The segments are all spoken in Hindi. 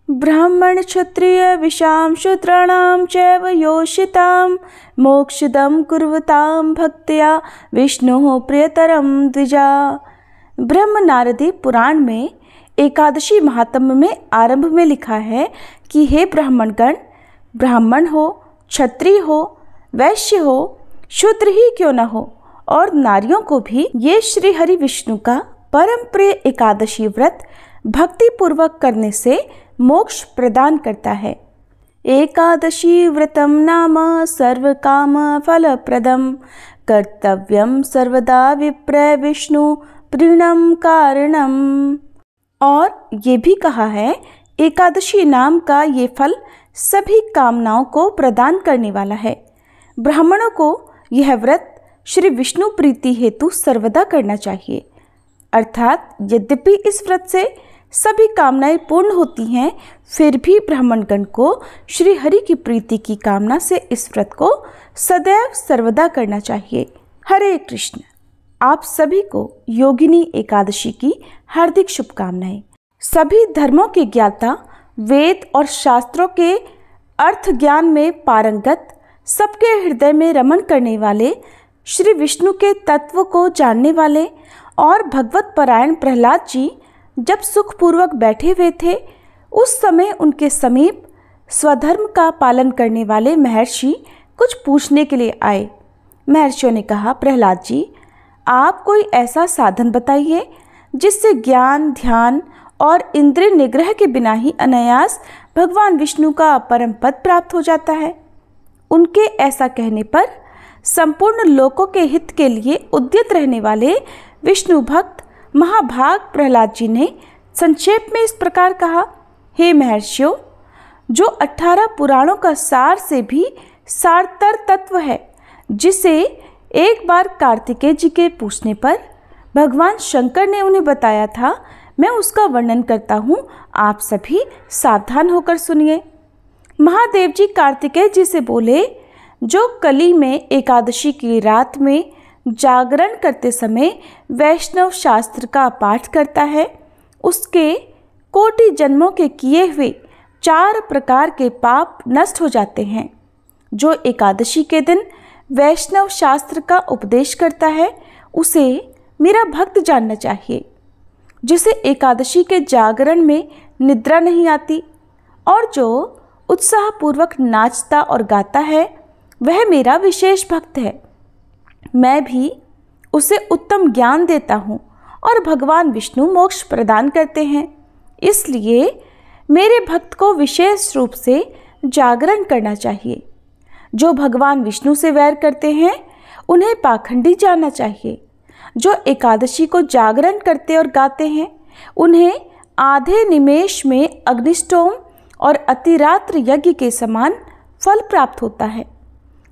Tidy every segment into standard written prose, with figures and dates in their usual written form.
ब्राह्मण क्षत्रिय विशाम शूद्राणां चैव योषितां मोक्षदं कुर्वतां भक्त्या विष्णुः प्रियतरं द्विजा। ब्रह्म नारदी पुराण में एकादशी महात्म्य में आरंभ में लिखा है कि हे ब्राह्मणगण, ब्राह्मण हो, क्षत्रिय हो, वैश्य हो, शूद्र ही क्यों न हो, और नारियों को भी ये श्री हरि विष्णु का परम प्रिय एकादशी व्रत भक्ति पूर्वक करने से मोक्ष प्रदान करता है। एकादशी व्रतम नाम सर्व काम फलप्रदम कर्तव्यम सर्वदा विप्र विष्णु प्रीणम कारणम। और ये भी कहा है, एकादशी नाम का ये फल सभी कामनाओं को प्रदान करने वाला है। ब्राह्मणों को यह व्रत श्री विष्णु प्रीति हेतु सर्वदा करना चाहिए। अर्थात यद्यपि इस व्रत से सभी कामनाएं पूर्ण होती हैं, फिर भी ब्राह्मणगण को श्री हरि की प्रीति की कामना से इस व्रत को सदैव सर्वदा करना चाहिए। हरे कृष्ण। आप सभी को योगिनी एकादशी की हार्दिक शुभकामनाएं। सभी धर्मों के ज्ञाता, वेद और शास्त्रों के अर्थ ज्ञान में पारंगत, सबके हृदय में रमण करने वाले, श्री विष्णु के तत्व को जानने वाले और भगवत परायण प्रहलाद जी जब सुखपूर्वक बैठे हुए थे, उस समय उनके समीप स्वधर्म का पालन करने वाले महर्षि कुछ पूछने के लिए आए। महर्षियों ने कहा, प्रहलाद जी, आप कोई ऐसा साधन बताइए जिससे ज्ञान, ध्यान और इंद्रिय निग्रह के बिना ही अनायास भगवान विष्णु का परम पद प्राप्त हो जाता है। उनके ऐसा कहने पर संपूर्ण लोकों के हित के लिए उद्यत रहने वाले विष्णु भक्त महाभाग प्रहलाद जी ने संक्षेप में इस प्रकार कहा, हे महर्षियों, जो 18 पुराणों का सार से भी सारतर तत्व है, जिसे एक बार कार्तिकेय जी के पूछने पर भगवान शंकर ने उन्हें बताया था, मैं उसका वर्णन करता हूँ, आप सभी सावधान होकर सुनिए। महादेव जी कार्तिकेय जी से बोले, जो कली में एकादशी की रात में जागरण करते समय वैष्णव शास्त्र का पाठ करता है, उसके कोटि जन्मों के किए हुए 4 प्रकार के पाप नष्ट हो जाते हैं। जो एकादशी के दिन वैष्णव शास्त्र का उपदेश करता है, उसे मेरा भक्त जानना चाहिए। जिसे एकादशी के जागरण में निद्रा नहीं आती और जो उत्साहपूर्वक नाचता और गाता है, वह मेरा विशेष भक्त है। मैं भी उसे उत्तम ज्ञान देता हूँ और भगवान विष्णु मोक्ष प्रदान करते हैं। इसलिए मेरे भक्त को विशेष रूप से जागरण करना चाहिए। जो भगवान विष्णु से वैर करते हैं, उन्हें पाखंडी जानना चाहिए। जो एकादशी को जागरण करते और गाते हैं, उन्हें आधे निमेष में अग्निष्टोम और अतिरात्र यज्ञ के समान फल प्राप्त होता है।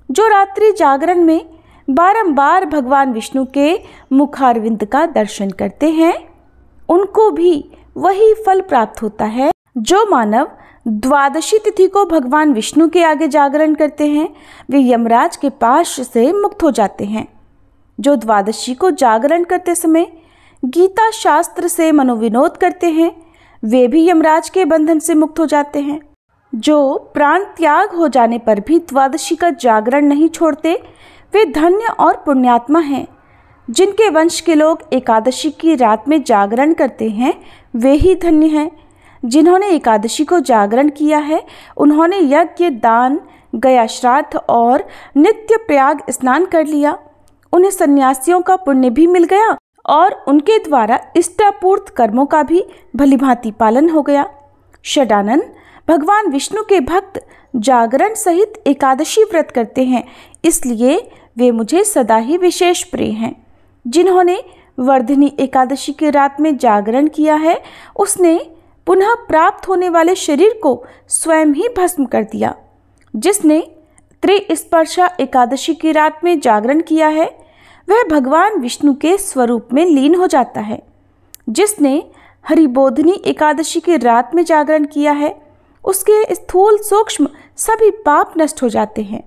जो रात्रि जागरण में बारंबार भगवान विष्णु के मुखारविंद का दर्शन करते हैं, उनको भी वही फल प्राप्त होता है। जो मानव द्वादशी तिथि को भगवान विष्णु के आगे जागरण करते हैं, वे यमराज के पाश से मुक्त हो जाते हैं। जो द्वादशी को जागरण करते समय गीता शास्त्र से मनोविनोद करते हैं, वे भी यमराज के बंधन से मुक्त हो जाते हैं। जो प्राण त्याग हो जाने पर भी द्वादशी का जागरण नहीं छोड़ते, वे धन्य और पुण्यात्मा हैं। जिनके वंश के लोग एकादशी की रात में जागरण करते हैं, वे ही धन्य हैं। जिन्होंने एकादशी को जागरण किया है, उन्होंने यज्ञ, दान, गया श्राद्ध और नित्य प्रयाग स्नान कर लिया। उन्हें सन्यासियों का पुण्य भी मिल गया और उनके द्वारा इष्टापूर्त कर्मों का भी भलीभांति पालन हो गया। षडानन, भगवान विष्णु के भक्त जागरण सहित एकादशी व्रत करते हैं, इसलिए वे मुझे सदा ही विशेष प्रिय हैं। जिन्होंने वर्धिनी एकादशी की रात में जागरण किया है, उसने पुनः प्राप्त होने वाले शरीर को स्वयं ही भस्म कर दिया। जिसने त्रिस्पर्शा एकादशी की रात में जागरण किया है, वह भगवान विष्णु के स्वरूप में लीन हो जाता है। जिसने हरिबोधिनी एकादशी की रात में जागरण किया है, उसके स्थूल सूक्ष्म सभी पाप नष्ट हो जाते हैं।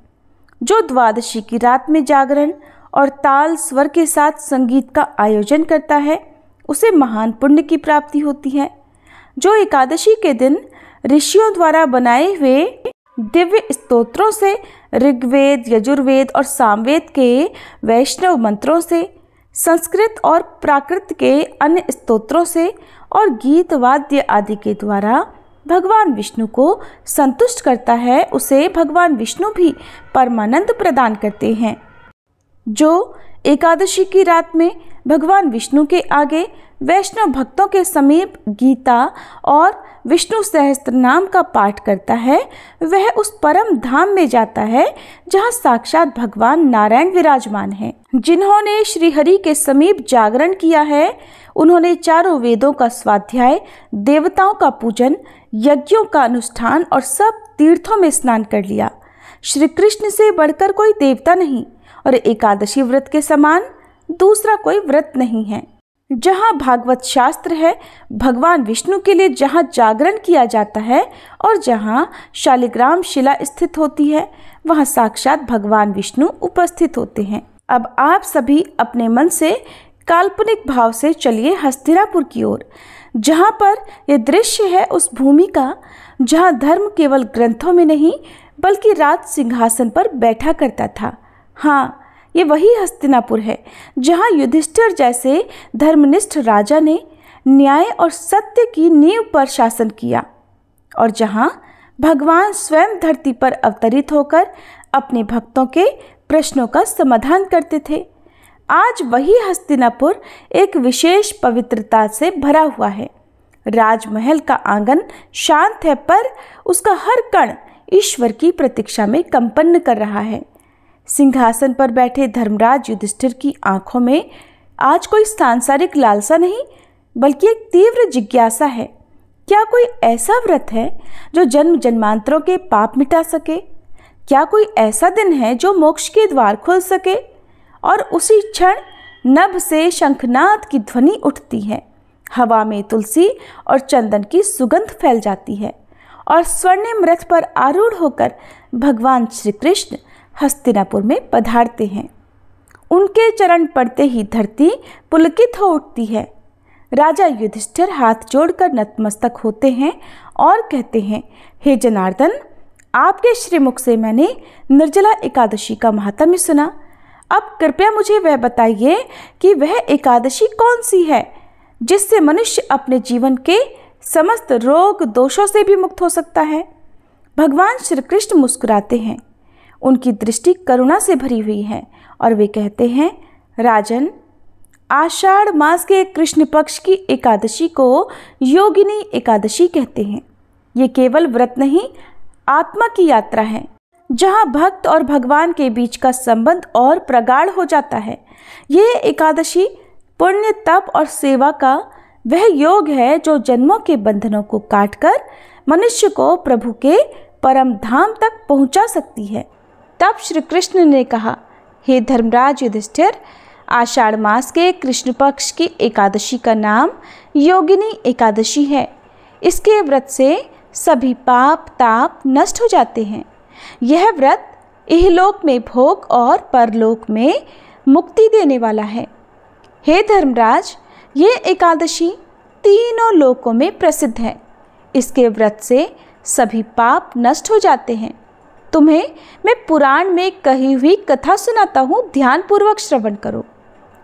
जो द्वादशी की रात में जागरण और ताल स्वर के साथ संगीत का आयोजन करता है, उसे महान पुण्य की प्राप्ति होती है। जो एकादशी के दिन ऋषियों द्वारा बनाए हुए दिव्य स्तोत्रों से, ऋग्वेद, यजुर्वेद और सामवेद के वैष्णव मंत्रों से, संस्कृत और प्राकृत के अन्य स्तोत्रों से और गीत वाद्य आदि के द्वारा भगवान विष्णु को संतुष्ट करता है, उसे भगवान विष्णु भी परमानंद प्रदान करते हैं। जो एकादशी की रात में भगवान विष्णु के आगे वैष्णव भक्तों के समीप गीता और विष्णु सहस्त्र नाम का पाठ करता है, वह उस परम धाम में जाता है जहाँ साक्षात भगवान नारायण विराजमान हैं। जिन्होंने श्री हरि के समीप जागरण किया है, उन्होंने चारों वेदों का स्वाध्याय, देवताओं का पूजन, यज्ञों का अनुष्ठान और सब तीर्थों में स्नान कर लिया। श्री कृष्ण से बढ़कर कोई देवता नहीं और एकादशी व्रत के समान दूसरा कोई व्रत नहीं है। जहाँ भागवत शास्त्र है, भगवान विष्णु के लिए जहाँ जागरण किया जाता है और जहाँ शालिग्राम शिला स्थित होती है, वहाँ साक्षात भगवान विष्णु उपस्थित होते हैं। अब आप सभी अपने मन से काल्पनिक भाव से चलिए हस्तिनापुर की ओर, जहाँ पर यह दृश्य है उस भूमि का जहाँ धर्म केवल ग्रंथों में नहीं बल्कि राज सिंहासन पर बैठा करता था। हाँ, ये वही हस्तिनापुर है जहाँ युधिष्ठिर जैसे धर्मनिष्ठ राजा ने न्याय और सत्य की नींव पर शासन किया और जहाँ भगवान स्वयं धरती पर अवतरित होकर अपने भक्तों के प्रश्नों का समाधान करते थे। आज वही हस्तिनापुर एक विशेष पवित्रता से भरा हुआ है। राजमहल का आंगन शांत है, पर उसका हर कण ईश्वर की प्रतीक्षा में कंपन कर रहा है। सिंहासन पर बैठे धर्मराज युधिष्ठिर की आंखों में आज कोई सांसारिक लालसा नहीं बल्कि एक तीव्र जिज्ञासा है। क्या कोई ऐसा व्रत है जो जन्म जन्मांतरों के पाप मिटा सके? क्या कोई ऐसा दिन है जो मोक्ष के द्वार खोल सके? और उसी क्षण नभ से शंखनाद की ध्वनि उठती है, हवा में तुलसी और चंदन की सुगंध फैल जाती है और स्वर्णिम रथ पर आरूढ़ होकर भगवान श्री कृष्ण हस्तिनापुर में पधारते हैं। उनके चरण पड़ते ही धरती पुलकित हो उठती है। राजा युधिष्ठिर हाथ जोड़कर नतमस्तक होते हैं और कहते हैं, हे जनार्दन, आपके श्रीमुख से मैंने निर्जला एकादशी का महात्म्य सुना। अब कृपया मुझे वह बताइए कि वह एकादशी कौन सी है जिससे मनुष्य अपने जीवन के समस्त रोग दोषों से भी मुक्त हो सकता है। भगवान श्री कृष्ण मुस्कुराते हैं, उनकी दृष्टि करुणा से भरी हुई है और वे कहते हैं, राजन, आषाढ़ मास के कृष्ण पक्ष की एकादशी को योगिनी एकादशी कहते हैं। ये केवल व्रत नहीं, आत्मा की यात्रा है, जहाँ भक्त और भगवान के बीच का संबंध और प्रगाढ़ हो जाता है। यह एकादशी पुण्य, तप और सेवा का वह योग है जो जन्मों के बंधनों को काटकर मनुष्य को प्रभु के परम धाम तक पहुंचा सकती है। तब श्री कृष्ण ने कहा, हे धर्मराज युधिष्ठिर, आषाढ़ मास के कृष्ण पक्ष की एकादशी का नाम योगिनी एकादशी है। इसके व्रत से सभी पाप ताप नष्ट हो जाते हैं। यह व्रत इहलोक में भोग और परलोक में मुक्ति देने वाला है। हे धर्मराज, ये एकादशी तीनों लोकों में प्रसिद्ध है। इसके व्रत से सभी पाप नष्ट हो जाते हैं। तुम्हें मैं पुराण में कही हुई कथा सुनाता हूँ, ध्यानपूर्वक श्रवण करो।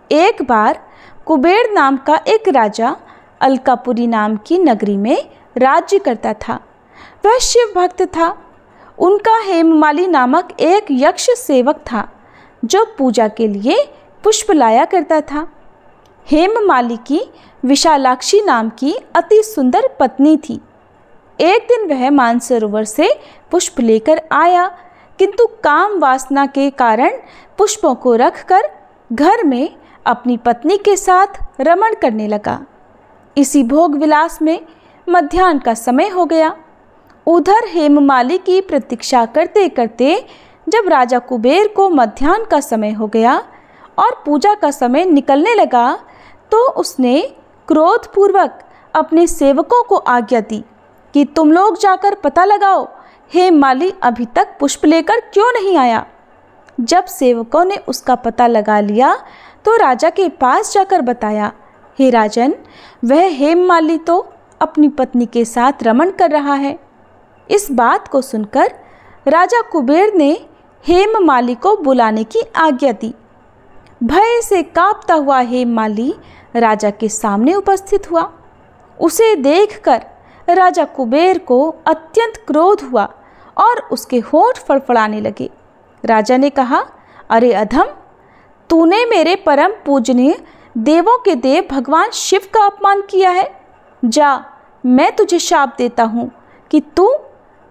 एक बार कुबेर नाम का एक राजा अलकापुरी नाम की नगरी में राज्य करता था। वह शिव भक्त था। उनका हेममाली नामक एक यक्ष सेवक था जो पूजा के लिए पुष्प लाया करता था। हेममाली की विशालाक्षी नाम की अति सुंदर पत्नी थी। एक दिन वह मानसरोवर से पुष्प लेकर आया, किंतु काम वासना के कारण पुष्पों को रखकर घर में अपनी पत्नी के साथ रमण करने लगा। इसी भोग विलास में मध्याह्न का समय हो गया। उधर हेममाली की प्रतीक्षा करते करते जब राजा कुबेर को मध्याह्न का समय हो गया और पूजा का समय निकलने लगा, तो उसने क्रोधपूर्वक अपने सेवकों को आज्ञा दी कि तुम लोग जाकर पता लगाओ हेममाली अभी तक पुष्प लेकर क्यों नहीं आया। जब सेवकों ने उसका पता लगा लिया तो राजा के पास जाकर बताया, हे राजन, वह हेममाली तो अपनी पत्नी के साथ रमण कर रहा है। इस बात को सुनकर राजा कुबेर ने हेममाली को बुलाने की आज्ञा दी। भय से कांपता हुआ हेममाली राजा के सामने उपस्थित हुआ। उसे देखकर राजा कुबेर को अत्यंत क्रोध हुआ और उसके होंठ फड़फड़ाने लगे। राजा ने कहा, अरे अधम, तूने मेरे परम पूजनीय देवों के देव भगवान शिव का अपमान किया है। जा, मैं तुझे शाप देता हूँ कि तू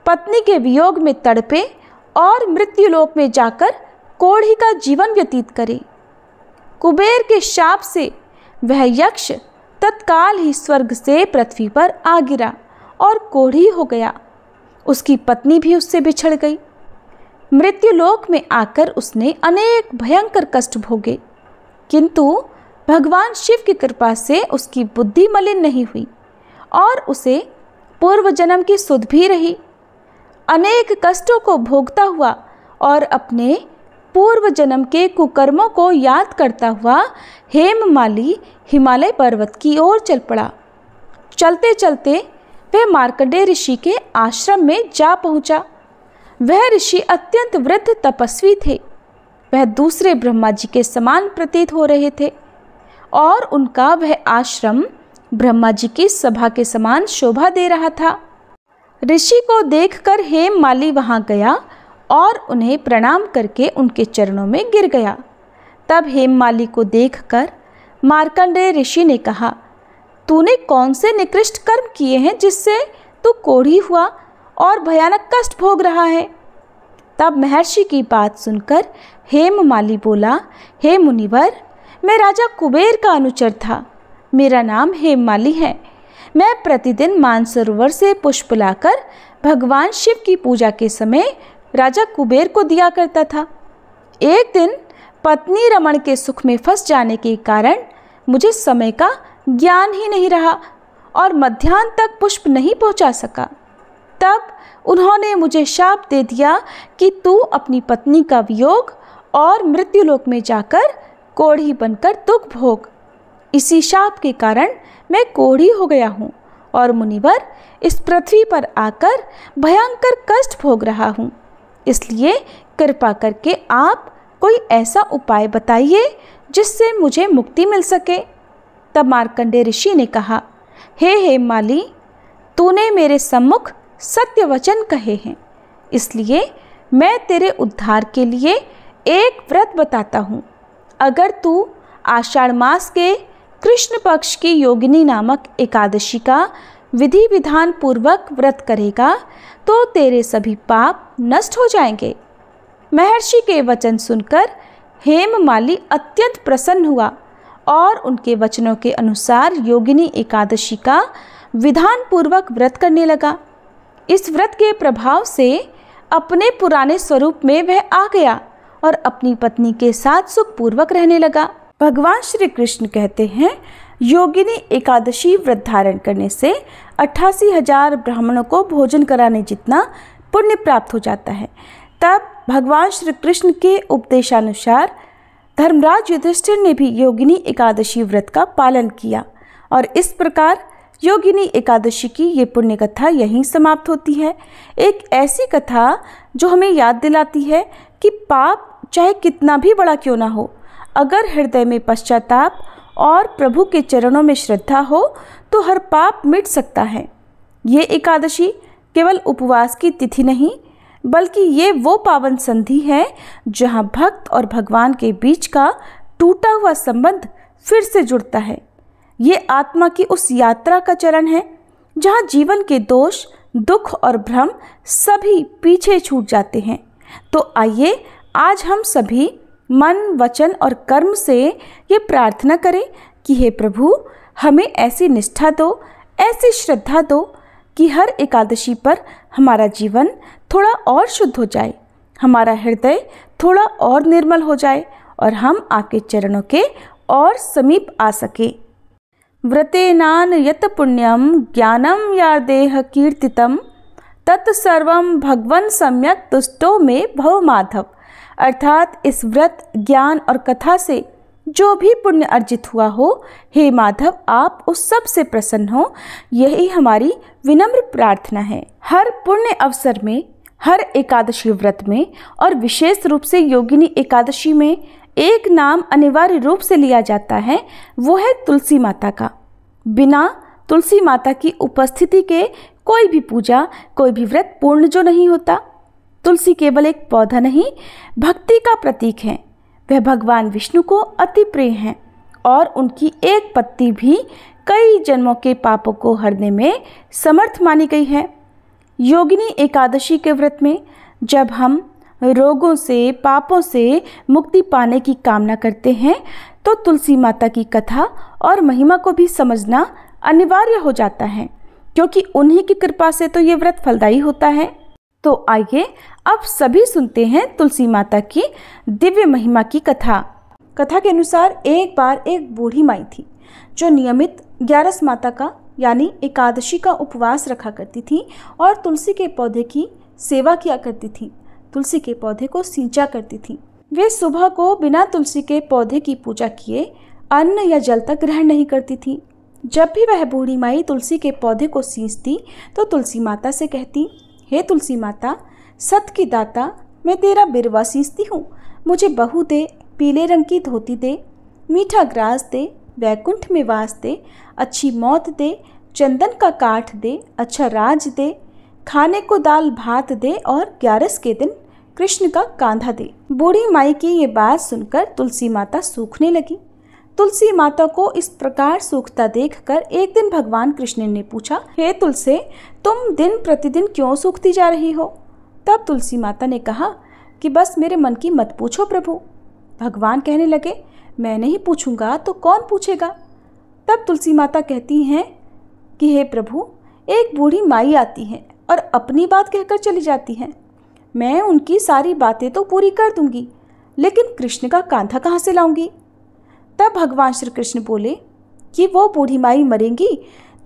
पत्नी के वियोग में तड़पे और मृत्युलोक में जाकर कोढ़ी का जीवन व्यतीत करे। कुबेर के शाप से वह यक्ष तत्काल ही स्वर्ग से पृथ्वी पर आ गिरा और कोढ़ी हो गया। उसकी पत्नी भी उससे बिछड़ गई। मृत्युलोक में आकर उसने अनेक भयंकर कष्ट भोगे, किंतु भगवान शिव की कृपा से उसकी बुद्धि मलिन नहीं हुई और उसे पूर्व जन्म की सुध भी रही। अनेक कष्टों को भोगता हुआ और अपने पूर्व जन्म के कुकर्मों को याद करता हुआ हेममाली हिमालय पर्वत की ओर चल पड़ा। चलते चलते वह मार्कंडेय ऋषि के आश्रम में जा पहुंचा। वह ऋषि अत्यंत वृद्ध तपस्वी थे। वह दूसरे ब्रह्मा जी के समान प्रतीत हो रहे थे और उनका वह आश्रम ब्रह्मा जी की सभा के समान शोभा दे रहा था। ऋषि को देखकर हेममाली वहां गया और उन्हें प्रणाम करके उनके चरणों में गिर गया। तब हेममाली को देखकर मार्कंडेय ऋषि ने कहा, तूने कौन से निकृष्ट कर्म किए हैं जिससे तू कोढ़ी हुआ और भयानक कष्ट भोग रहा है? तब महर्षि की बात सुनकर हेममाली बोला, हे मुनिवर, मैं राजा कुबेर का अनुचर था। मेरा नाम हेममाली है। मैं प्रतिदिन मानसरोवर से पुष्प लाकर भगवान शिव की पूजा के समय राजा कुबेर को दिया करता था। एक दिन पत्नी रमण के सुख में फंस जाने के कारण मुझे समय का ज्ञान ही नहीं रहा और मध्याह्न तक पुष्प नहीं पहुंचा सका। तब उन्होंने मुझे शाप दे दिया कि तू अपनी पत्नी का वियोग और मृत्युलोक में जाकर कोढ़ी बनकर दुख भोग। इसी शाप के कारण मैं कोढ़ी हो गया हूँ और मुनिवर इस पृथ्वी पर आकर भयंकर कष्ट भोग रहा हूँ। इसलिए कृपा करके आप कोई ऐसा उपाय बताइए जिससे मुझे मुक्ति मिल सके। तब मार्कंडेय ऋषि ने कहा, हे हेममाली, तूने मेरे सम्मुख सत्य वचन कहे हैं, इसलिए मैं तेरे उद्धार के लिए एक व्रत बताता हूँ। अगर तू आषाढ़ मास के कृष्ण पक्ष की योगिनी नामक एकादशी का विधि विधान पूर्वक व्रत करेगा तो तेरे सभी पाप नष्ट हो जाएंगे। महर्षि के वचन सुनकर हेममाली अत्यंत प्रसन्न हुआ और उनके वचनों के अनुसार योगिनी एकादशी का विधान पूर्वक व्रत करने लगा। इस व्रत के प्रभाव से अपने पुराने स्वरूप में वह आ गया और अपनी पत्नी के साथ सुखपूर्वक रहने लगा। भगवान श्री कृष्ण कहते हैं, योगिनी एकादशी व्रत धारण करने से 88,000 ब्राह्मणों को भोजन कराने जितना पुण्य प्राप्त हो जाता है। तब भगवान श्री कृष्ण के उपदेशानुसार धर्मराज युधिष्ठिर ने भी योगिनी एकादशी व्रत का पालन किया और इस प्रकार योगिनी एकादशी की ये पुण्य कथा यहीं समाप्त होती है। एक ऐसी कथा जो हमें याद दिलाती है कि पाप चाहे कितना भी बड़ा क्यों ना हो, अगर हृदय में पश्चाताप और प्रभु के चरणों में श्रद्धा हो तो हर पाप मिट सकता है। ये एकादशी केवल उपवास की तिथि नहीं, बल्कि ये वो पावन संधि है जहाँ भक्त और भगवान के बीच का टूटा हुआ संबंध फिर से जुड़ता है। ये आत्मा की उस यात्रा का चरण है जहाँ जीवन के दोष, दुख और भ्रम सभी पीछे छूट जाते हैं। तो आइए आज हम सभी मन, वचन और कर्म से ये प्रार्थना करें कि हे प्रभु, हमें ऐसी निष्ठा दो, ऐसी श्रद्धा दो कि हर एकादशी पर हमारा जीवन थोड़ा और शुद्ध हो जाए, हमारा हृदय थोड़ा और निर्मल हो जाए और हम आपके चरणों के और समीप आ सके। व्रतेनान यत पुण्यम ज्ञानम या देह कीर्तितम तत्सर्वम भगवन सम्यक तुष्टो में भव माधव। अर्थात इस व्रत, ज्ञान और कथा से जो भी पुण्य अर्जित हुआ हो, हे माधव आप उस सब से प्रसन्न हो, यही हमारी विनम्र प्रार्थना है। हर पुण्य अवसर में, हर एकादशी व्रत में और विशेष रूप से योगिनी एकादशी में एक नाम अनिवार्य रूप से लिया जाता है, वो है तुलसी माता का। बिना तुलसी माता की उपस्थिति के कोई भी पूजा, कोई भी व्रत पूर्ण जो नहीं होता। तुलसी केवल एक पौधा नहीं, भक्ति का प्रतीक है। वह भगवान विष्णु को अति प्रिय हैं और उनकी एक पत्ती भी कई जन्मों के पापों को हरने में समर्थ मानी गई है। योगिनी एकादशी के व्रत में जब हम रोगों से, पापों से मुक्ति पाने की कामना करते हैं, तो तुलसी माता की कथा और महिमा को भी समझना अनिवार्य हो जाता है, क्योंकि उन्हीं की कृपा से तो ये व्रत फलदायी होता है। तो आइए अब सभी सुनते हैं तुलसी माता की दिव्य महिमा की कथा। कथा के अनुसार एक बार एक बूढ़ी माई थी जो नियमित 11 माता का यानी एकादशी का उपवास रखा करती थी और तुलसी के पौधे की सेवा किया करती थी। तुलसी के पौधे को सींचा करती थी। वे सुबह को बिना तुलसी के पौधे की पूजा किए अन्न या जल तक ग्रहण नहीं करती थी। जब भी वह बूढ़ी माई तुलसी के पौधे को सींचती तो तुलसी माता से कहती, हे तुलसी माता, सत की दाता, मैं तेरा बिरवा सींचती हूँ, मुझे बहू दे, पीले रंग की धोती दे, मीठा ग्रास दे, वैकुंठ में वास दे, अच्छी मौत दे, चंदन का काठ दे, अच्छा राज दे, खाने को दाल भात दे और 11 के दिन कृष्ण का कांधा दे। बूढ़ी माई की ये बात सुनकर तुलसी माता सूखने लगी। तुलसी माता को इस प्रकार सूखता देखकर एक दिन भगवान कृष्ण ने पूछा, हे तुलसी, तुम दिन प्रतिदिन क्यों सूखती जा रही हो? तब तुलसी माता ने कहा कि बस मेरे मन की मत पूछो प्रभु। भगवान कहने लगे, मैं नहीं पूछूंगा तो कौन पूछेगा? तब तुलसी माता कहती हैं कि हे प्रभु, एक बूढ़ी माई आती है और अपनी बात कहकर चली जाती है। मैं उनकी सारी बातें तो पूरी कर दूंगी, लेकिन कृष्ण का कांधा कहाँ से लाऊंगी? तब भगवान श्री कृष्ण बोले कि वो बूढ़ी माई मरेंगी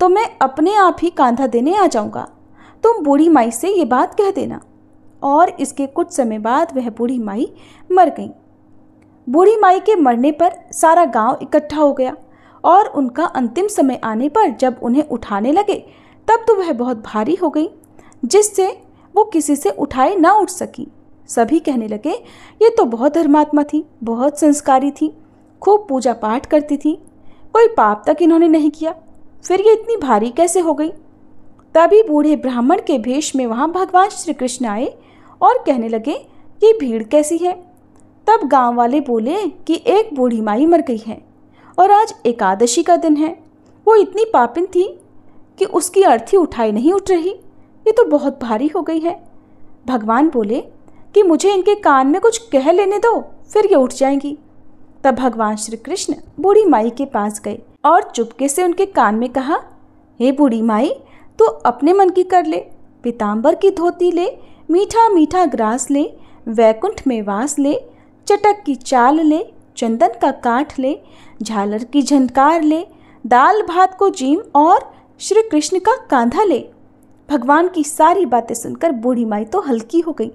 तो मैं अपने आप ही कांधा देने आ जाऊंगा, तुम बूढ़ी माई से ये बात कह देना। और इसके कुछ समय बाद वह बूढ़ी माई मर गई। बूढ़ी माई के मरने पर सारा गांव इकट्ठा हो गया और उनका अंतिम समय आने पर जब उन्हें उठाने लगे तब तो वह बहुत भारी हो गई, जिससे वो किसी से उठाए ना उठ सकी। सभी कहने लगे, ये तो बहुत धर्मात्मा थी, बहुत संस्कारी थी, खूब पूजा पाठ करती थी, कोई पाप तक इन्होंने नहीं किया, फिर ये इतनी भारी कैसे हो गई? तभी बूढ़े ब्राह्मण के भेष में वहाँ भगवान श्री कृष्ण आए और कहने लगे, ये भीड़ कैसी है? तब गांव वाले बोले कि एक बूढ़ी माई मर गई है और आज एकादशी का दिन है। वो इतनी पापिन थी कि उसकी अर्थी उठाई नहीं उठ रही, ये तो बहुत भारी हो गई है। भगवान बोले कि मुझे इनके कान में कुछ कह लेने दो, फिर ये उठ जाएंगी। तब भगवान श्री कृष्ण बूढ़ी माई के पास गए और चुपके से उनके कान में कहा, हे बूढ़ी माई, तू अपने मन की कर ले, पीताम्बर की धोती ले, मीठा मीठा ग्रास ले, वैकुंठ में वास ले, चटक की चाल ले, चंदन का काठ ले, झालर की झनकार ले, दाल भात को जीम और श्री कृष्ण का कांधा ले। भगवान की सारी बातें सुनकर बूढ़ी माई तो हल्की हो गई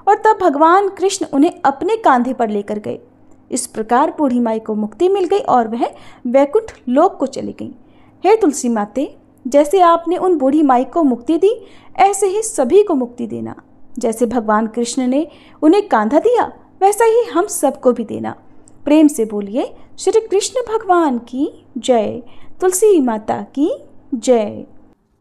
और तब भगवान कृष्ण उन्हें अपने कांधे पर लेकर गए। इस प्रकार बूढ़ी माई को मुक्ति मिल गई और वह वैकुंठ लोक को चली गई। हे तुलसी माते, जैसे आपने उन बूढ़ी माई को मुक्ति दी, ऐसे ही सभी को मुक्ति देना। जैसे भगवान कृष्ण ने उन्हें कांधा दिया, वैसा ही हम सबको भी देना। प्रेम से बोलिए, श्री कृष्ण भगवान की जय, तुलसी माता की जय।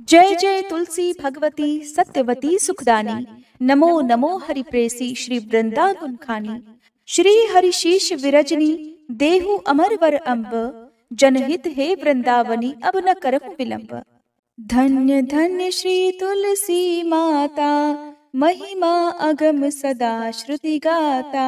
जय जय तुलसी भगवती सत्यवती सुखदानी, नमो नमो हरिप्रेसी श्री वृंदावन खानी। श्री हरिशीष विरजनी देहु अमर वर अम्ब, जनहित हे वृंदावनी अब न करहु विलंब। धन्य धन्य श्री तुलसी माता, महिमा अगम सदा श्रुति गाता।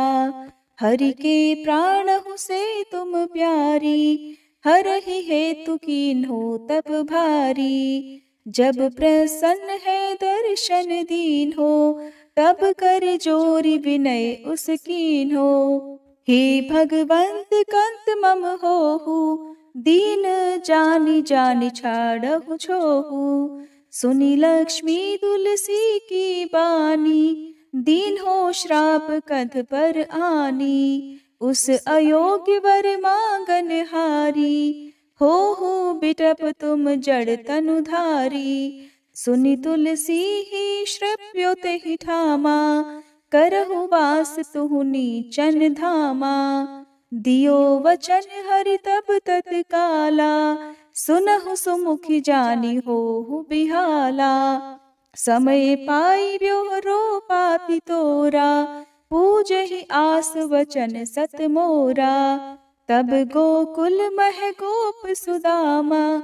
हरि के प्राणहु से तुम प्यारी, हरहि हेतु कीन्हो तप भारी। जब प्रसन्न है दर्शन दीन हो, तब कर जोरी विनय उस कीन्हो। हे भगवंत कंत मम होहु, दीन जानि जानि छाड़हु छोहु। सुनी लक्ष्मी तुलसी की बानी, दीन हो श्राप कध पर आनी। उस अयोग्य वर मांगन हारी। हो बिटप तुम जड़ तनुधारी। सुनि तुलसी ही श्रव्यो तेहि ठामा। करहु वास तुहु नीचन धामा। दियो वचन हरि तब तत्काला। सुनहु सुमुखी जानी होहु बिहाला। समय पाई ब्योहरो पाति तोरा। पूजहि आस वचन सत मोरा। तब गोकुल मह गोप सुदामा।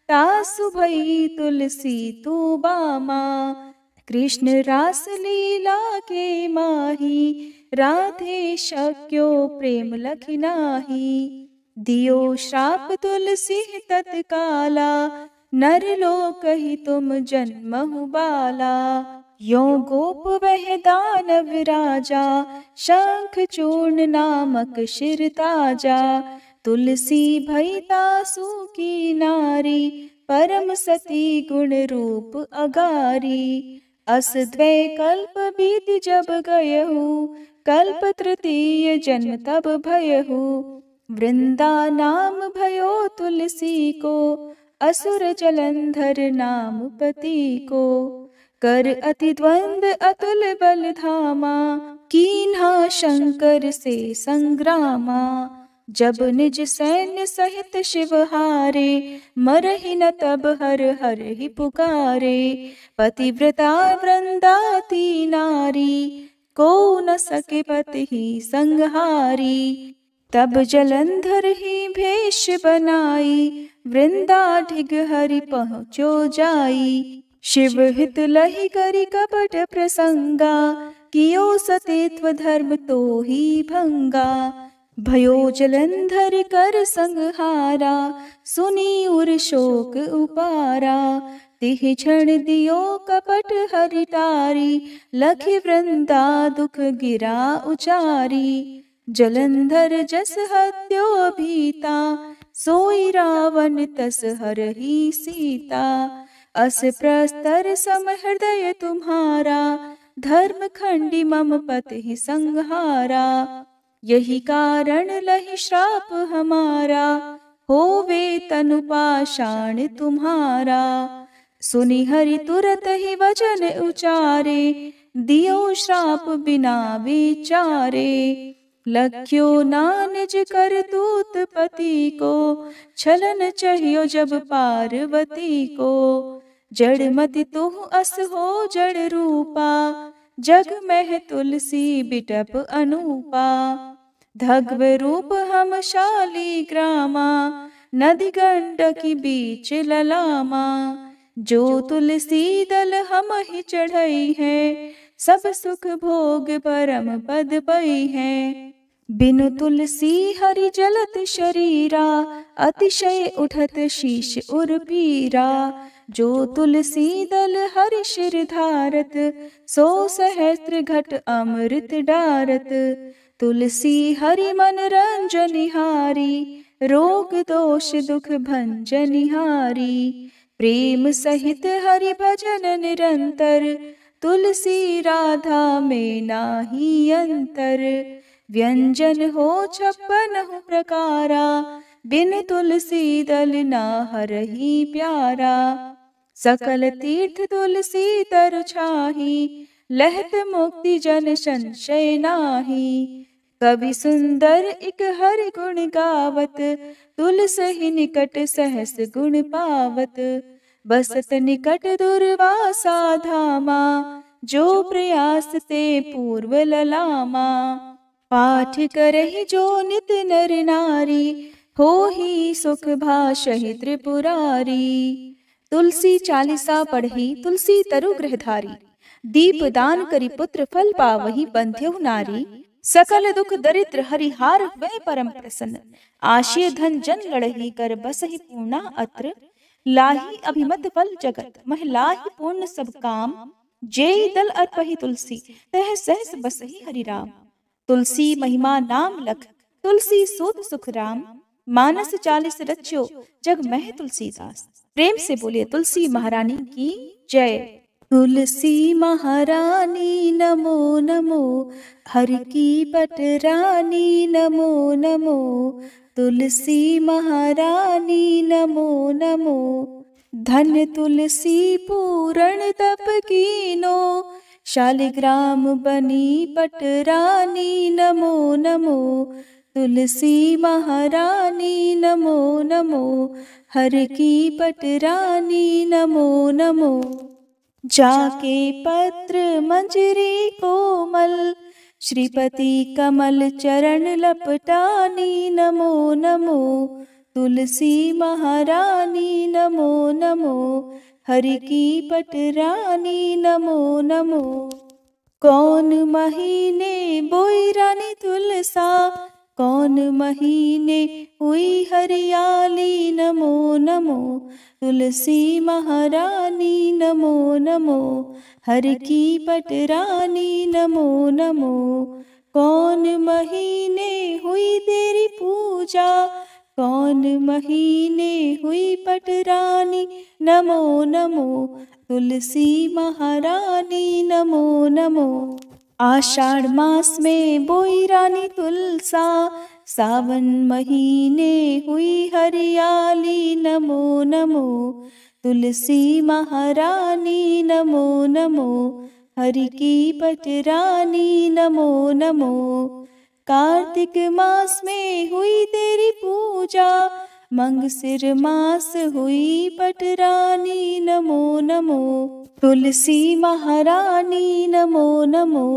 तासु भई तुलसी तू बामा। कृष्ण रास लीला के माही। राधे शक्यो प्रेम लखि नाही। दियो श्राप तुलसी तत्काला। नर लोक ही तुम जन्महु बाला। यो गोप वह दानव राजा। शंख चूर्ण नामक शिर ताजा। तुलसी भई तासु की नारी। परम सती गुण रूप अगारी। अस द्वै कल्प बीति जब गयहु। कल्प तृतीय जन्म तब भयहु। वृंदा नाम भयो तुलसी को। असुर जलंधर नाम पति को। कर अति द्वंद अतुल बल धामा। कीन्हा शंकर से संग्रामा। जब निज सैन्य सहित शिव हारे। मरहि न तब हर हर ही पुकारे। पतिव्रता वृंदाती नारी। को न सके पति ही संहारी। तब जलंधर ही भेष बनाई। वृंदा ढिग हरि पहुँचो जाई। शिव हित लहि करि कपट प्रसंगा। कियो सतेत्व धर्म तो ही भंगा। भयो जलंधर कर संहारा। सुनी उर शोक उपारा। तिह क्षण दियो कपट हरि टारी। लखि वृंदा दुख गिरा उचारी। जलंधर जस हत्यो भीता। सोई रावण तस हरहि सीता। अस प्रस्तर सम हृदय तुम्हारा। धर्म खंडी मम पति संहारा। यही कारण लहि श्राप हमारा। होवे तनु पाषाण तुम्हारा। सुनि हरि तुरत ही वचन उचारे। दियो श्राप बिना विचारे। लख्यो ना निज कर दूत पति को। छलन चाहियो जब पार्वती को। जड़ मति तुह अस हो जड़ रूपा। जग में तुलसी बिटप अनूपा। धग्व रूप हम शाली ग्रामा। नदी गंडकी बीच ललामा। जो तुलसी दल हम ही चढ़ई है। सब सुख भोग परम पद पई है। बिनु तुलसी हरि जलत शरीरा। अतिशय उठत शीश उर पीरा। जो तुलसी दल हरि शिर धारत। सो सहस्त्र घट अमृत डारत। तुलसी हरि मन रंजनिहारी। रोग दोष दुख भंजनिहारी। प्रेम सहित हरि भजन निरंतर। तुलसी राधा में नाही अंतर। व्यंजन हो 56 प्रकारा। बिन तुलसी दल ना हरहि प्यारा। सकल तीर्थ तुलसी तरु छाही। लहत मुक्ति जन संशय नाही। कवि सुंदर इक हरि गुण गावत। तुलसी निकट सहस गुण पावत। बसत निकट दुर्वासा धामा। जो प्रयास ते पूर्व ललामा। पाठ करहि जो नित नर नारी। हो ही सुख भाषहि त्रिपुरारी। तुलसी चालीसा पढ़ी तुलसी तरु गृहधारी। दीप दान करी पुत्र फल पावहि बंध्यहु नारी। सकल दुख दरिद्र हरिहार हुए परम प्रसन्न। आशय धन जन लड़ही कर बसहि पूर्णा अत्र। लाही अभिमत फल जगत मह लाही पूर्ण सब काम। जेई दल अर्पहि तुलसी तह सहस बसहि हरि राम। तुलसी महिमा नाम लख तुलसी सूत सुख राम। मानस 40 रच्यो जग मह तुलसीदास। प्रेम से बोलिए तुलसी महारानी की जय। तुलसी महारानी नमो नमो, हर की पटरानी नमो नमो, तुलसी महारानी नमो नमो। धन तुलसी पूरण तप कीनो, शालिग्राम बनी पटरानी नमो नमो, तुलसी महारानी नमो नमो, हर की पटरानी नमो नमो। जाके पत्र मंजरी कोमल, श्रीपति कमल चरण लपटानी नमो नमो, तुलसी महारानी नमो नमो, हरि की पटरानी नमो नमो। कौन महीने बोई रानी तुलसा, कौन महीने हुई हरियाली नमो नमो, तुलसी महारानी नमो नमो, हर की पटरानी नमो नमो। कौन महीने हुई तेरी पूजा, कौन महीने हुई पटरानी नमो नमो, तुलसी महारानी नमो नमो। आषाढ़ मास में बोई रानी तुलसा, सावन महीने हुई हरियाली नमो नमो, तुलसी महारानी नमो नमो, हरि की पटरानी नमो नमो। कार्तिक मास में हुई तेरी पूजा, मंगसिर मास हुई पटरानी नमो नमो, तुलसी महारानी नमो नमो,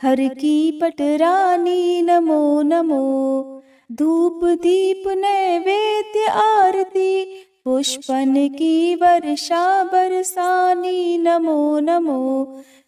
हर की पटरानी नमो नमो। धूप दीप नैवेद्य आरती, पुष्पन की वर्षा बरसानी नमो नमो,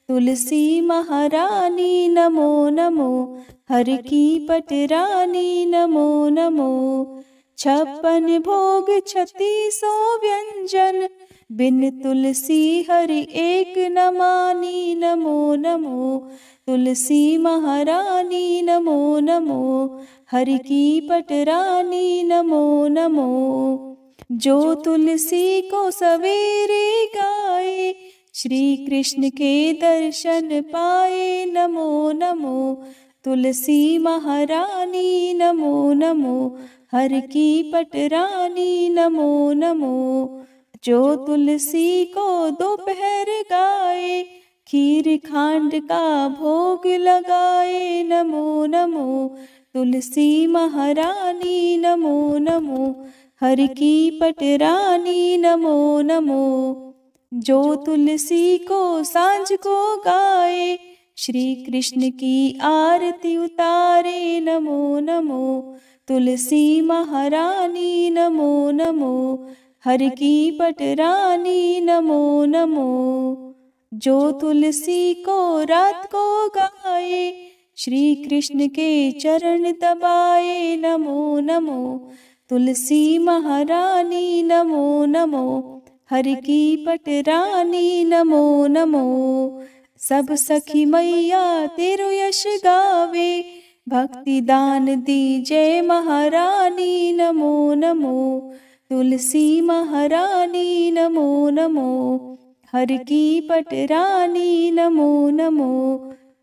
तुलसी महारानी नमो नमो, हर की पटरानी नमो नमो। 56 भोग 3600 व्यंजन, बिन तुलसी हरि एक न मानी नमो नमो, तुलसी महारानी नमो नमो, हरि की पटरानी नमो नमो। जो तुलसी को सवेरे गाए, श्री कृष्ण के दर्शन पाए नमो नमो, तुलसी महारानी नमो नमो, हर की पटरानी नमो नमो। जो तुलसी को दोपहर गाए, खीर खांड का भोग लगाए नमो नमो, तुलसी महारानी नमो नमो, हर की पटरानी नमो नमो। जो तुलसी को सांझ को गाए, श्री कृष्ण की आरती उतारे नमो नमो, तुलसी महारानी नमो नमो, हर की पटरानी नमो नमो। जो तुलसी को रात को गाए, श्री कृष्ण के चरण दबाए नमो नमो, तुलसी महारानी नमो नमो, हर की पटरानी नमो नमो। सब सखी मैया तेरो यश गावे, भक्ति दान दी जय महारानी नमो नमो, तुलसी महारानी नमो नमो, हर की पटरानी नमो नमो,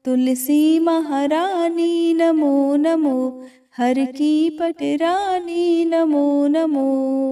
तुलसी महारानी नमो नमो, हर की पटरानी नमो नमो।